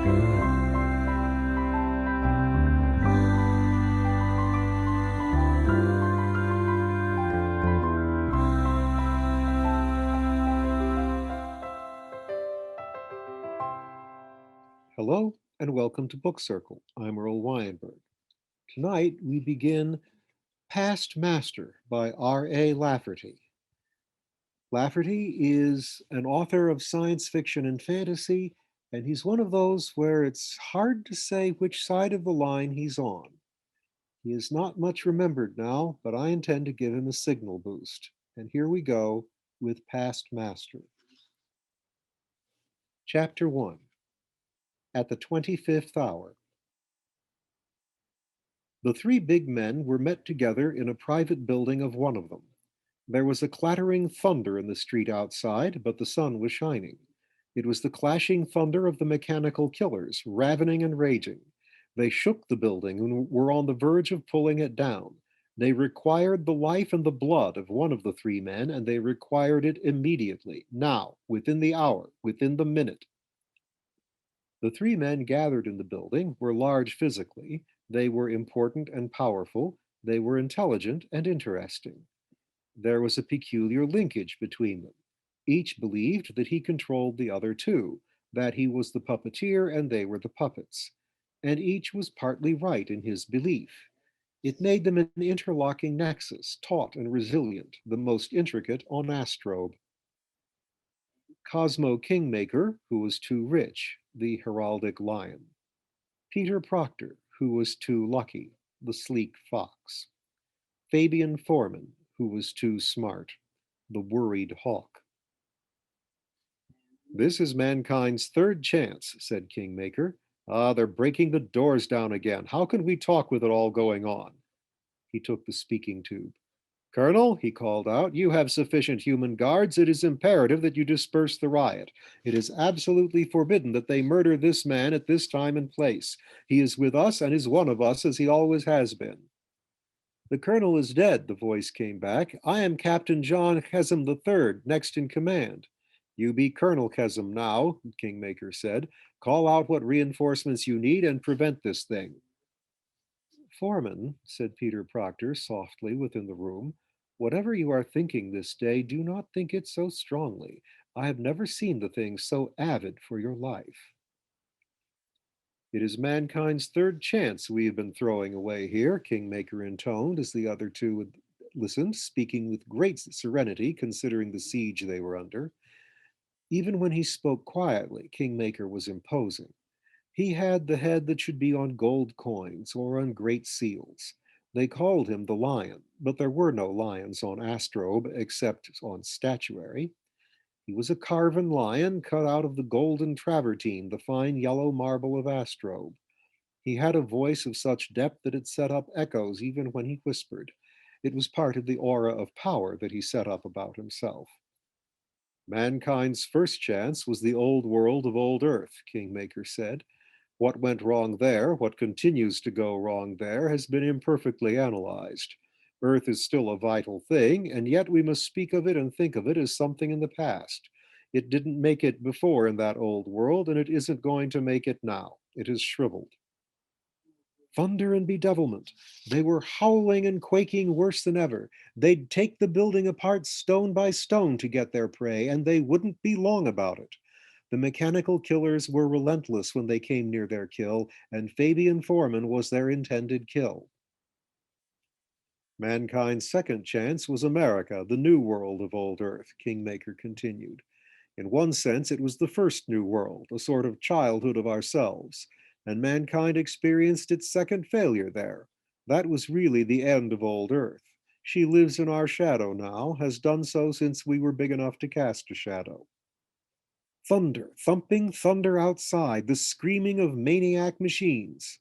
Hello and welcome to Book Circle. I'm Earl Weinberg. Tonight we begin Past Master by R.A. Lafferty. Lafferty is an author of science fiction and fantasy, and he's one of those where it's hard to say which side of the line he's on. He is not much remembered now, but I intend to give him a signal boost. And here we go with Past Master. Chapter 1 At the 25th Hour. The three big men were met together in a private building of one of them. There was a clattering thunder in the street outside, but the sun was shining. It was the clashing thunder of the mechanical killers, ravening and raging. They shook the building and were on the verge of pulling it down. They required the life and the blood of one of the three men, and they required it immediately, now, within the hour, within the minute. The three men gathered in the building were large physically, they were important and powerful, they were intelligent and interesting. There was a peculiar linkage between them. Each believed that he controlled the other two, that he was the puppeteer and they were the puppets. And each was partly right in his belief. It made them an interlocking nexus, taut and resilient, the most intricate on Astrobe. Cosmo Kingmaker, who was too rich, the heraldic lion. Peter Proctor, who was too lucky, the sleek fox. Fabian Foreman, who was too smart, the worried hawk. This is mankind's third chance, said Kingmaker. Ah, they're breaking the doors down again. How can we talk with it all going on? He took the speaking tube. Colonel, he called out, you have sufficient human guards. It is imperative that you disperse the riot. It is absolutely forbidden that they murder this man at this time and place. He is with us and is one of us as he always has been. The colonel is dead, the voice came back. I am Captain John Chesum III, next in command. You be Colonel Chesum now, Kingmaker said. Call out what reinforcements you need and prevent this thing. Foreman, said Peter Proctor softly within the room, whatever you are thinking this day, do not think it so strongly. I have never seen the thing so avid for your life. It is mankind's third chance we have been throwing away here, Kingmaker intoned as the other two listened, speaking with great serenity considering the siege they were under. Even when he spoke quietly, Kingmaker was imposing. He had the head that should be on gold coins or on great seals. They called him the lion, but there were no lions on Astrobe except on statuary. He was a carven lion cut out of the golden travertine, the fine yellow marble of Astrobe. He had a voice of such depth that it set up echoes even when he whispered. It was part of the aura of power that he set up about himself. Mankind's first chance was the old world of old Earth, Kingmaker said. What went wrong there, what continues to go wrong there, has been imperfectly analyzed. Earth is still a vital thing, and yet we must speak of it and think of it as something in the past. It didn't make it before in that old world, and it isn't going to make it now. It is shriveled. Thunder and bedevilment. They were howling and quaking worse than ever. They'd take the building apart stone by stone to get their prey, and they wouldn't be long about it. The mechanical killers were relentless when they came near their kill, and Fabian Foreman was their intended kill. Mankind's second chance was America, the new world of old Earth, Kingmaker continued. In one sense, it was the first new world, a sort of childhood of ourselves, and mankind experienced its second failure there. That was really the end of old Earth. She lives in our shadow now, has done so since we were big enough to cast a shadow. Thunder, thumping thunder outside, the screaming of maniac machines.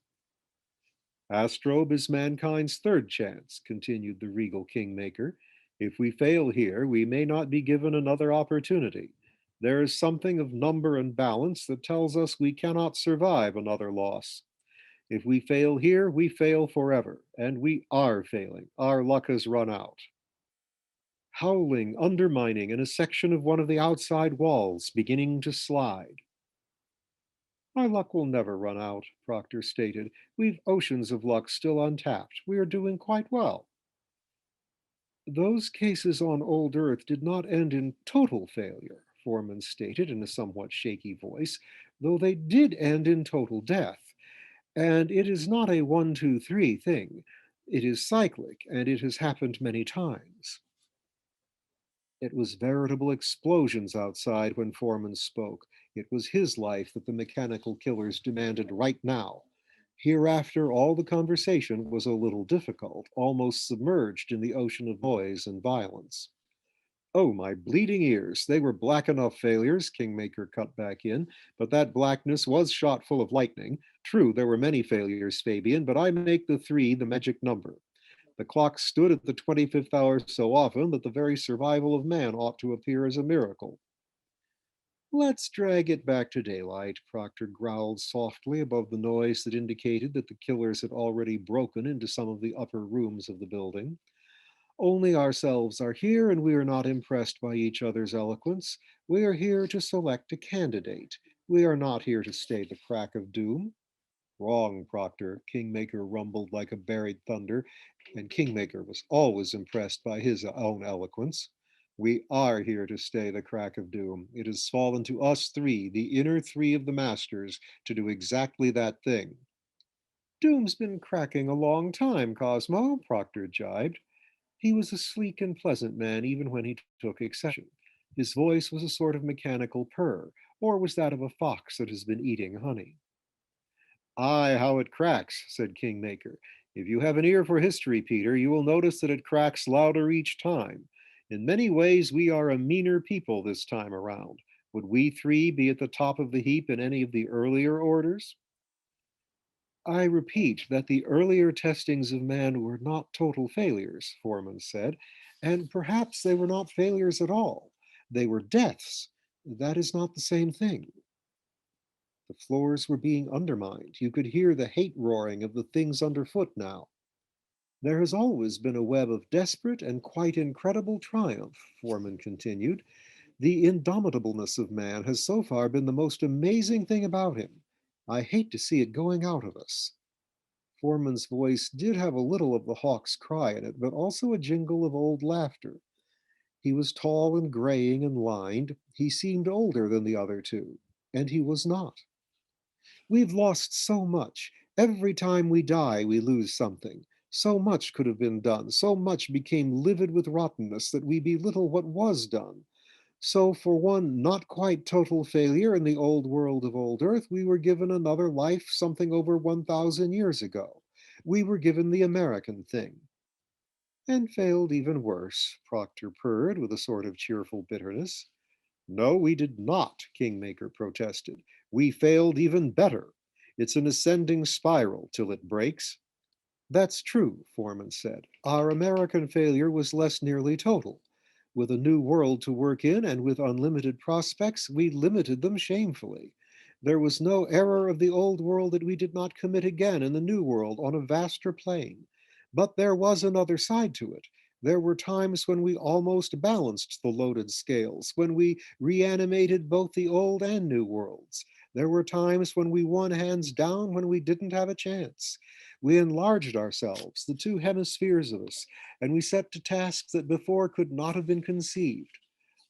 Astrobe is mankind's third chance, continued the regal kingmaker. If we fail here, we may not be given another opportunity. There is something of number and balance that tells us we cannot survive another loss. If we fail here, we fail forever, and we are failing. Our luck has run out. Howling, undermining, and a section of one of the outside walls beginning to slide. Our luck will never run out, Proctor stated. We've oceans of luck still untapped. We are doing quite well. Those cases on old Earth did not end in total failure, Foreman stated in a somewhat shaky voice, though they did end in total death. And it is not a one, two, three thing. It is cyclic, and it has happened many times. It was veritable explosions outside when Foreman spoke. It was his life that the mechanical killers demanded right now. Hereafter, all the conversation was a little difficult, almost submerged in the ocean of noise and violence. Oh, my bleeding ears. They were black enough failures, Kingmaker cut back in, but that blackness was shot full of lightning. True, there were many failures, Fabian, but I make the three the magic number. The clock stood at the 25th hour so often that the very survival of man ought to appear as a miracle. Let's drag it back to daylight, Proctor growled softly above the noise that indicated that the killers had already broken into some of the upper rooms of the building. Only ourselves are here, and we are not impressed by each other's eloquence. We are here to select a candidate. We are not here to stay the crack of doom. Wrong, Proctor, Kingmaker rumbled like a buried thunder, and Kingmaker was always impressed by his own eloquence. We are here to stay the crack of doom. It has fallen to us three, the inner three of the masters, to do exactly that thing. Doom's been cracking a long time, Cosmo, Proctor jibed. He was a sleek and pleasant man even when he took exception. His voice was a sort of mechanical purr, or was that of a fox that has been eating honey. Aye, how it cracks, said Kingmaker. If you have an ear for history, Peter, you will notice that it cracks louder each time. In many ways, we are a meaner people this time around. Would we three be at the top of the heap in any of the earlier orders? I repeat that the earlier testings of man were not total failures, Foreman said, and perhaps they were not failures at all. They were deaths. That is not the same thing. The floors were being undermined. You could hear the hate roaring of the things underfoot now. There has always been a web of desperate and quite incredible triumph, Foreman continued. The indomitableness of man has so far been the most amazing thing about him. I hate to see it going out of us. Foreman's voice did have a little of the hawk's cry in it, but also a jingle of old laughter. He was tall and graying and lined. He seemed older than the other two, and he was not. We've lost so much. Every time we die, we lose something. So much could have been done. So much became livid with rottenness that we belittle what was done. So, for one not quite total failure in the old world of old Earth, we were given another life something over 1,000 years ago. We were given the American thing. And failed even worse, Proctor purred with a sort of cheerful bitterness. No, we did not, Kingmaker protested. We failed even better. It's an ascending spiral till it breaks. That's true, Foreman said. Our American failure was less nearly total. With a new world to work in and with unlimited prospects, we limited them shamefully. There was no error of the old world that we did not commit again in the new world on a vaster plane. But there was another side to it. There were times when we almost balanced the loaded scales, when we reanimated both the old and new worlds. There were times when we won hands down when we didn't have a chance. We enlarged ourselves, the two hemispheres of us, and we set to tasks that before could not have been conceived.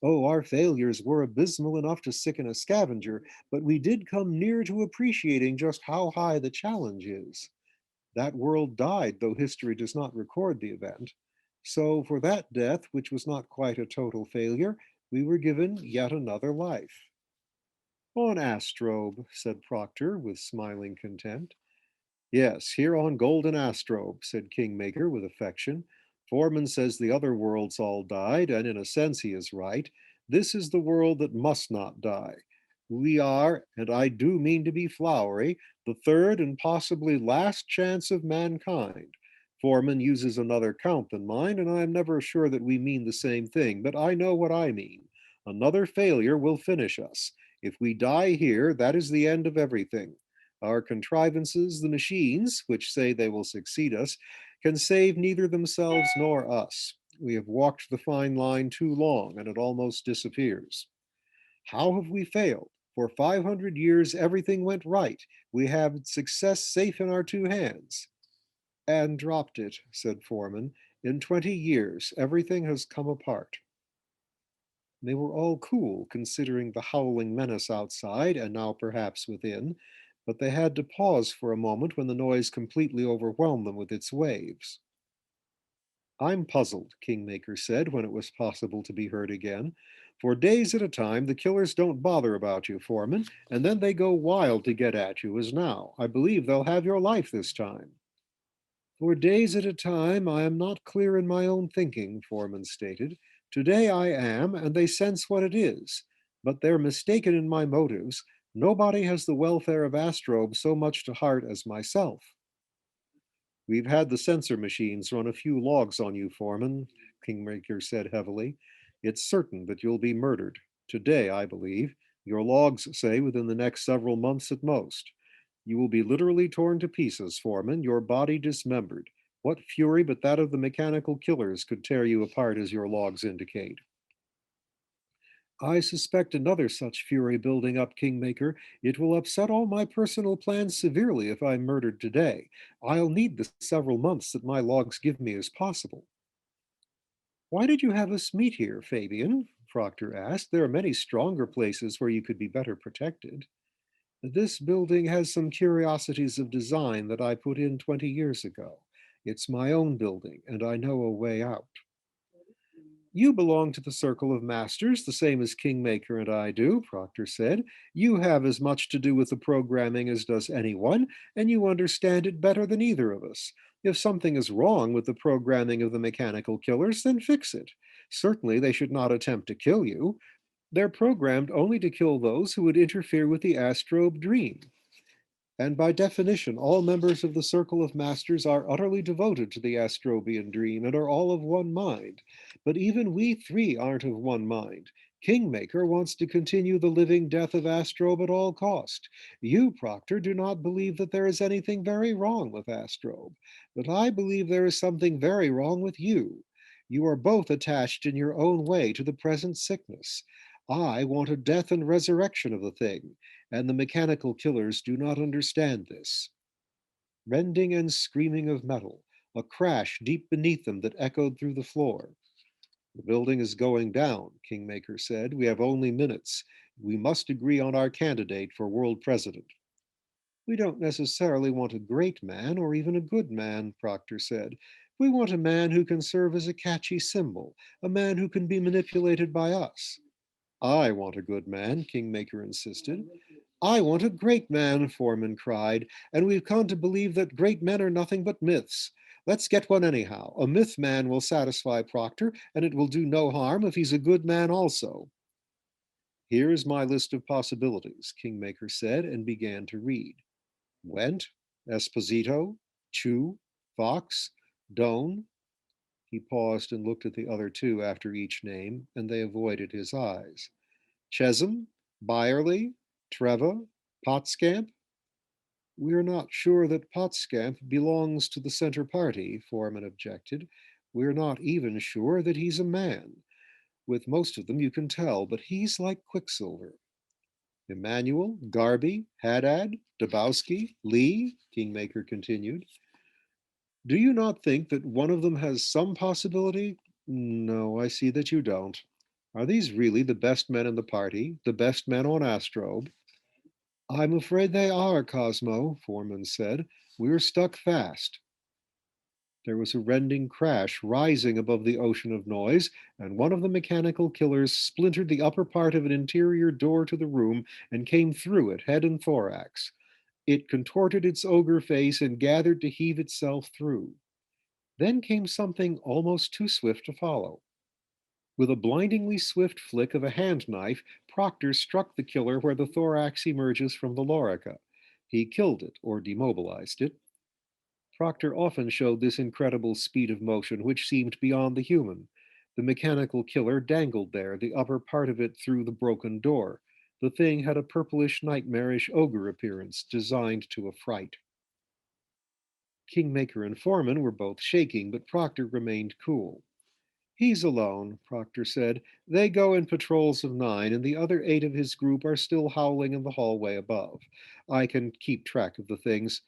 Oh, our failures were abysmal enough to sicken a scavenger, but we did come near to appreciating just how high the challenge is. That world died, though history does not record the event. So, for that death, which was not quite a total failure, we were given yet another life. On Astrobe, said Proctor with smiling contempt. Yes, here on Golden Astrobe, said Kingmaker with affection. Foreman says the other worlds all died, and in a sense he is right. This is the world that must not die. We are, and I do mean to be flowery, the third and possibly last chance of mankind. Foreman uses another count than mine, and I am never sure that we mean the same thing, but I know what I mean. Another failure will finish us. If we die here, that is the end of everything. Our contrivances, the machines, which say they will succeed us, can save neither themselves nor us. We have walked the fine line too long, and it almost disappears. How have we failed? For 500 years, everything went right. We have success safe in our two hands. And dropped it, said Foreman. In 20 years, everything has come apart. They were all cool, considering the howling menace outside and now perhaps within, but they had to pause for a moment when the noise completely overwhelmed them with its waves. I'm puzzled, Kingmaker said when it was possible to be heard again. For days at a time, the killers don't bother about you, Foreman, and then they go wild to get at you, as now. I believe they'll have your life this time. For days at a time, I am not clear in my own thinking, Foreman stated. Today I am, and they sense what it is. But they're mistaken in my motives. Nobody has the welfare of Astrobe so much to heart as myself. We've had the sensor machines run a few logs on you, Foreman, Kingmaker said heavily. It's certain that you'll be murdered. Today, I believe. Your logs say within the next several months at most. You will be literally torn to pieces, Foreman, your body dismembered. What fury but that of the mechanical killers could tear you apart as your logs indicate? I suspect another such fury building up, Kingmaker. It will upset all my personal plans severely if I'm murdered today. I'll need the several months that my logs give me as possible. Why did you have us meet here, Fabian? Proctor asked. There are many stronger places where you could be better protected. This building has some curiosities of design that I put in 20 years ago. It's my own building, and I know a way out. You belong to the Circle of Masters, the same as Kingmaker and I do, Proctor said. You have as much to do with the programming as does anyone, and you understand it better than either of us. If something is wrong with the programming of the mechanical killers, then fix it. Certainly, they should not attempt to kill you. They're programmed only to kill those who would interfere with the Astrobe dream. And by definition, all members of the Circle of Masters are utterly devoted to the Astrobian dream and are all of one mind. But even we three aren't of one mind. Kingmaker wants to continue the living death of Astrobe at all cost. You, Proctor, do not believe that there is anything very wrong with Astrobe, but I believe there is something very wrong with you. You are both attached in your own way to the present sickness. I want a death and resurrection of the thing, and the mechanical killers do not understand this. Rending and screaming of metal, a crash deep beneath them that echoed through the floor. The building is going down, Kingmaker said. We have only minutes. We must agree on our candidate for world president. We don't necessarily want a great man or even a good man, Proctor said. We want a man who can serve as a catchy symbol, a man who can be manipulated by us. I want a good man, Kingmaker insisted. I want a great man, Foreman cried, and we've come to believe that great men are nothing but myths. Let's get one anyhow. A myth man will satisfy Proctor, and it will do no harm if he's a good man also. Here is my list of possibilities, Kingmaker said, and began to read. Went, Esposito, Chu, Fox, Doan. He paused and looked at the other two after each name, and they avoided his eyes. Chesham, Byerly, Treva, Potscamp. We're not sure that Potscamp belongs to the center party, Foreman objected. We're not even sure that he's a man. With most of them you can tell, but he's like Quicksilver. Emmanuel, Garby, Haddad, Dabowski, Lee, Kingmaker continued. Do you not think that one of them has some possibility? No, I see that you don't. Are these really the best men in the party, the best men on Astrobe? I'm afraid they are, Cosmo, Foreman said. We're stuck fast. There was a rending crash rising above the ocean of noise, and one of the mechanical killers splintered the upper part of an interior door to the room and came through it, head and thorax. It contorted its ogre face and gathered to heave itself through. Then came something almost too swift to follow. With a blindingly swift flick of a hand knife, Proctor struck the killer where the thorax emerges from the lorica. He killed it, or demobilized it. Proctor often showed this incredible speed of motion, which seemed beyond the human. The mechanical killer dangled there, the upper part of it through the broken door. The thing had a purplish, nightmarish ogre appearance, designed to affright. Kingmaker and Foreman were both shaking, but Proctor remained cool. He's alone, Proctor said. They go in patrols of 9, and the other 8 of his group are still howling in the hallway above. I can keep track of the things.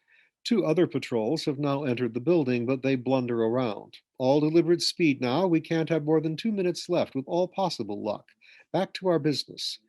2 other patrols have now entered the building, but they blunder around. All deliberate speed now. We can't have more than 2 minutes left with all possible luck. Back to our business.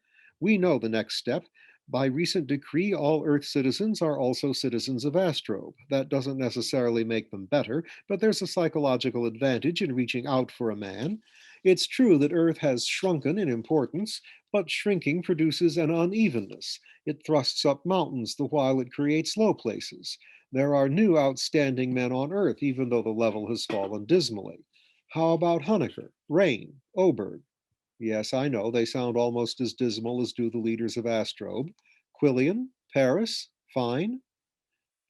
We know the next step. By recent decree, all Earth citizens are also citizens of Astrobe. That doesn't necessarily make them better, but there's a psychological advantage in reaching out for a man. It's true that Earth has shrunken in importance, but shrinking produces an unevenness. It thrusts up mountains the while it creates low places. There are new outstanding men on Earth, even though the level has fallen dismally. How about Honecker, Rain, Oberg? Yes, I know, they sound almost as dismal as do the leaders of Astrobe. Quillian, Paris, fine.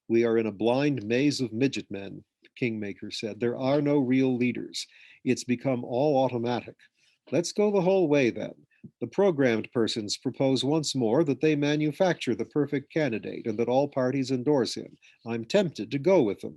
We are in a blind maze of midget men, Kingmaker said. There are no real leaders. It's become all automatic. Let's go the whole way then. The programmed persons propose once more that they manufacture the perfect candidate and that all parties endorse him. I'm tempted to go with them.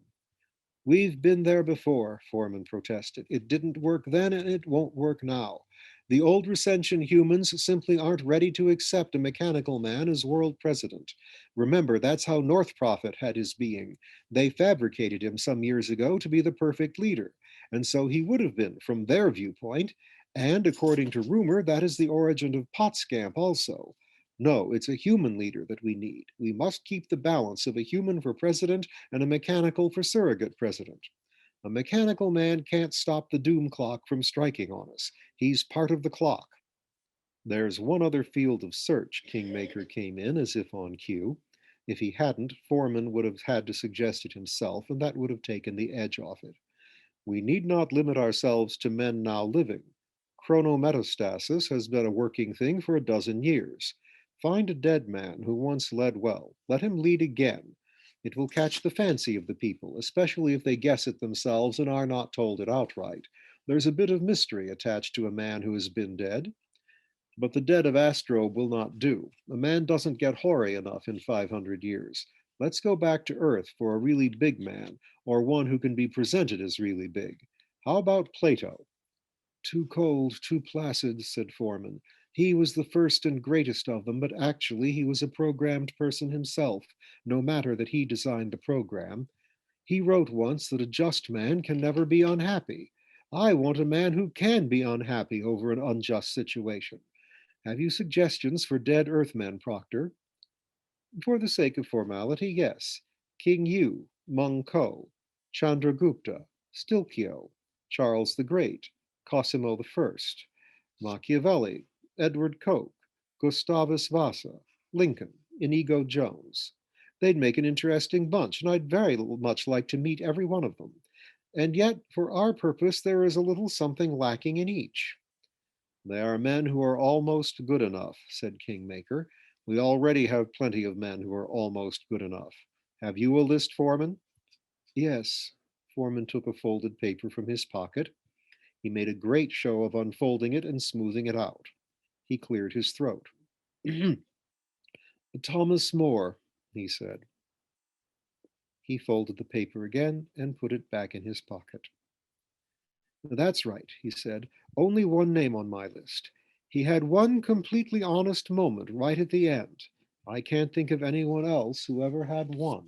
We've been there before, Foreman protested. It didn't work then and it won't work now. The old recension humans simply aren't ready to accept a mechanical man as world president. Remember, that's how North Prophet had his being. They fabricated him some years ago to be the perfect leader, and so he would have been from their viewpoint. And according to rumor, that is the origin of Potscamp also. No, it's a human leader that we need. We must keep the balance of a human for president and a mechanical for surrogate president. A mechanical man can't stop the doom clock from striking on us. He's part of the clock. There's one other field of search, Kingmaker came in as if on cue. If he hadn't, Foreman would have had to suggest it himself, and that would have taken the edge off it. We need not limit ourselves to men now living. Chronometastasis has been a working thing for a dozen years. Find a dead man who once led well. Let him lead again. It will catch the fancy of the people, especially if they guess it themselves and are not told it outright. There's a bit of mystery attached to a man who has been dead. But the dead of Astrobe will not do. A man doesn't get hoary enough in 500 years. Let's go back to Earth for a really big man, or one who can be presented as really big. How about Plato? Too cold, too placid, said Foreman. He was the first and greatest of them, but actually he was a programmed person himself, no matter that he designed the program. He wrote once that a just man can never be unhappy. I want a man who can be unhappy over an unjust situation. Have you suggestions for dead Earthmen, Proctor? For the sake of formality, yes. King Yu, Meng Ko, Chandragupta, Stilkio, Charles the Great, Cosimo I, Machiavelli, Edward Koch, Gustavus Vasa, Lincoln, Inigo Jones. They'd make an interesting bunch, and I'd very much like to meet every one of them. And yet, for our purpose, there is a little something lacking in each. They are men who are almost good enough, said Kingmaker. We already have plenty of men who are almost good enough. Have you a list, Foreman? Yes. Foreman took a folded paper from his pocket. He made a great show of unfolding it and smoothing it out. He cleared his throat. Thomas More, he said. He folded the paper again and put it back in his pocket. That's right, he said. Only one name on my list. He had one completely honest moment right at the end. I can't think of anyone else who ever had one.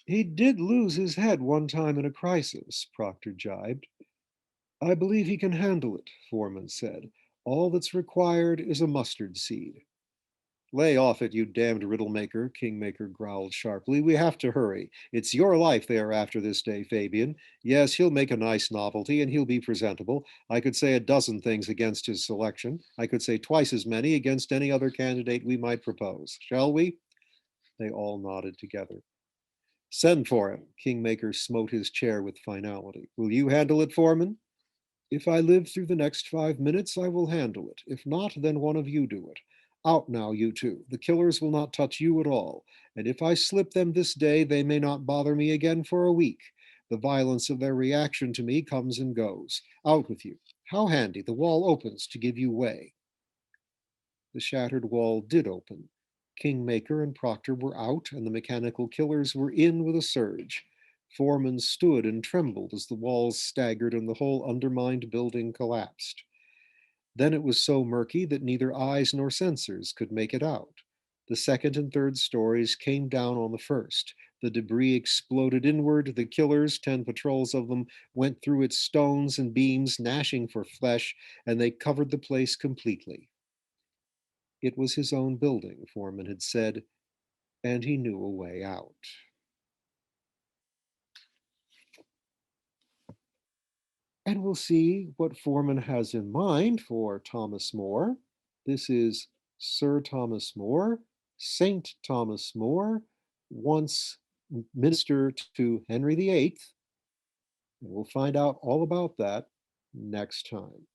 He did lose his head one time in a crisis, Proctor jibed. I believe he can handle it, Foreman said. All that's required is a mustard seed. Lay off it, you damned riddle maker, Kingmaker growled sharply. We have to hurry. It's your life they are after this day, Fabian. Yes, he'll make a nice novelty and he'll be presentable. I could say a dozen things against his selection. I could say twice as many against any other candidate we might propose. Shall we? They all nodded together. Send for him. Kingmaker smote his chair with finality. Will you handle it, Foreman? If I live through the next 5 minutes, I will handle it. If not, then one of you do it. Out now, you two. The killers will not touch you at all. And if I slip them this day, they may not bother me again for a week. The violence of their reaction to me comes and goes. Out with you. How handy. The wall opens to give you way. The shattered wall did open. Kingmaker and Proctor were out, and the mechanical killers were in with a surge. Foreman stood and trembled as the walls staggered and the whole undermined building collapsed. Then it was so murky that neither eyes nor sensors could make it out. The second and third stories came down on the first. The debris exploded inward. The killers, 10 patrols of them, went through its stones and beams, gnashing for flesh, and they covered the place completely. It was his own building, Foreman had said, and he knew a way out. And we'll see what Foreman has in mind for Thomas More. This is Sir Thomas More, Saint Thomas More, once minister to Henry VIII. And we'll find out all about that next time.